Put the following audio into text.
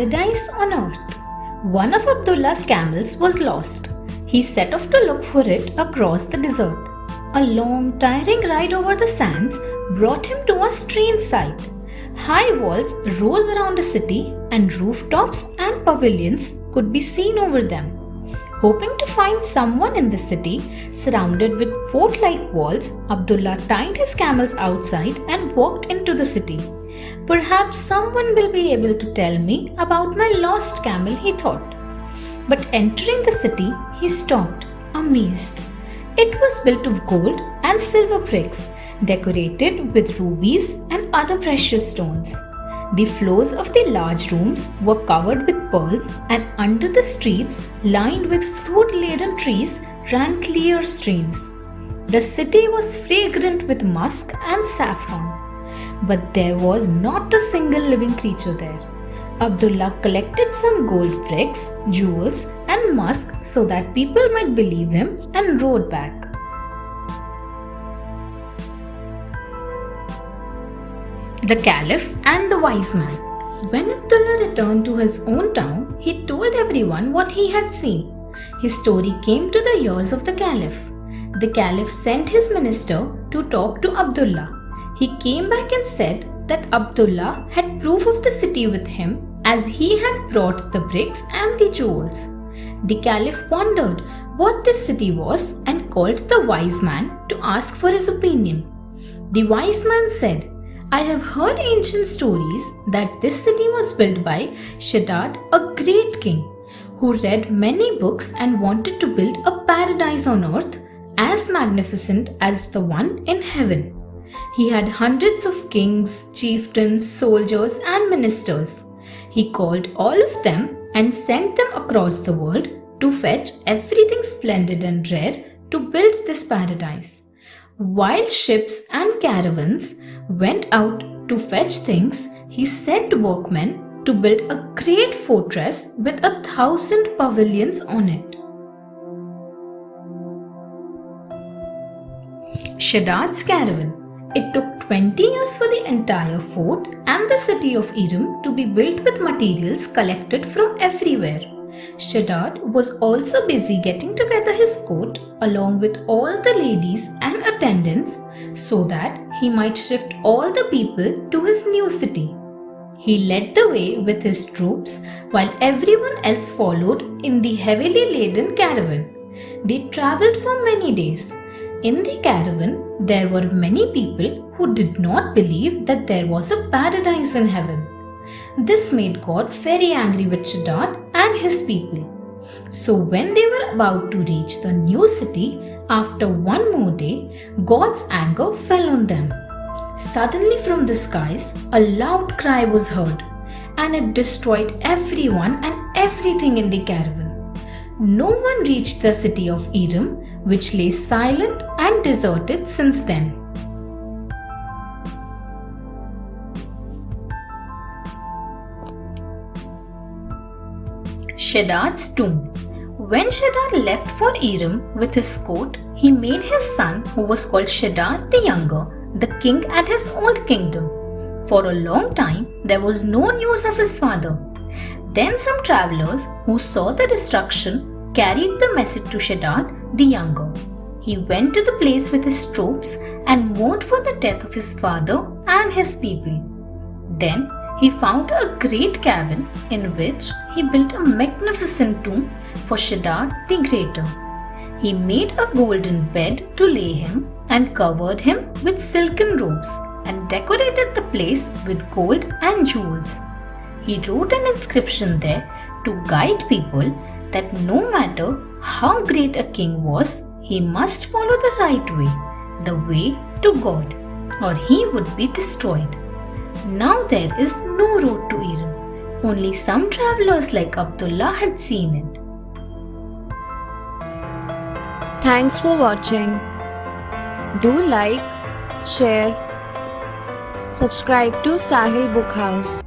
paradise on earth. One of Abdullah's camels was lost. He set off to look for it across the desert. A long, tiring ride over the sands brought him to a strange sight. High walls rose around the city, and rooftops and pavilions could be seen over them. Hoping to find someone in the city, surrounded with fort-like walls, Abdullah tied his camels outside and walked into the city. Perhaps someone will be able to tell me about my lost camel, he thought. But entering the city, he stopped, amazed. It was built of gold and silver bricks, decorated with rubies and other precious stones. The floors of the large rooms were covered with pearls, and under the streets, lined with fruit-laden trees, ran clear streams. The city was fragrant with musk and saffron. But there was not a single living creature there. Abdullah collected some gold bricks, jewels, and musk so that people might believe him, and rode back. The Caliph and the Wise Man. When Abdullah returned to his own town, he told everyone what he had seen. His story came to the ears of the Caliph. The Caliph sent his minister to talk to Abdullah. He came back and said that Abdullah had proof of the city with him, as he had brought the bricks and the jewels. The Caliph wondered what this city was and called the Wise Man to ask for his opinion. The Wise Man said, I have heard ancient stories that this city was built by Sheddard, a great king, who read many books and wanted to build a paradise on earth as magnificent as the one in heaven. He had hundreds of kings, chieftains, soldiers, and ministers. He called all of them and sent them across the world to fetch everything splendid and rare to build this paradise. While ships and caravans went out to fetch things, he set workmen to build a great fortress with 1,000 pavilions on it. Sheddards Caravan. It took 20 years for the entire fort and the city of Iram to be built with materials collected from everywhere. Sheddard was also busy getting together his court along with all the ladies and attendants so that he might shift all the people to his new city. He led the way with his troops while everyone else followed in the heavily laden caravan. They travelled for many days. In the caravan, there were many people who did not believe that there was a paradise in heaven. This made God very angry with Sheddard and his people. So when they were about to reach the new city, after one more day, God's anger fell on them. Suddenly from the skies, a loud cry was heard, and it destroyed everyone and everything in the caravan. No one reached the city of Iram, which lay silent and deserted since then. Sheddards Tomb. When Sheddard left for Iram with his court, he made his son, who was called Sheddard the Younger, the king at his old kingdom. For a long time, there was no news of his father. Then some travelers who saw the destruction carried the message to Sheddard the Younger. He went to the place with his troops and mourned for the death of his father and his people. Then he found a great cavern in which he built a magnificent tomb for Sheddard the Greater. He made a golden bed to lay him and covered him with silken robes and decorated the place with gold and jewels. He wrote an inscription there to guide people that no matter how great a king was, he must follow the right way, the way to God, or he would be destroyed. Now there is no road to Iram. Only some travelers like Abdullah had seen it. Thanks for watching. Do like, share, subscribe to Sahil Book House.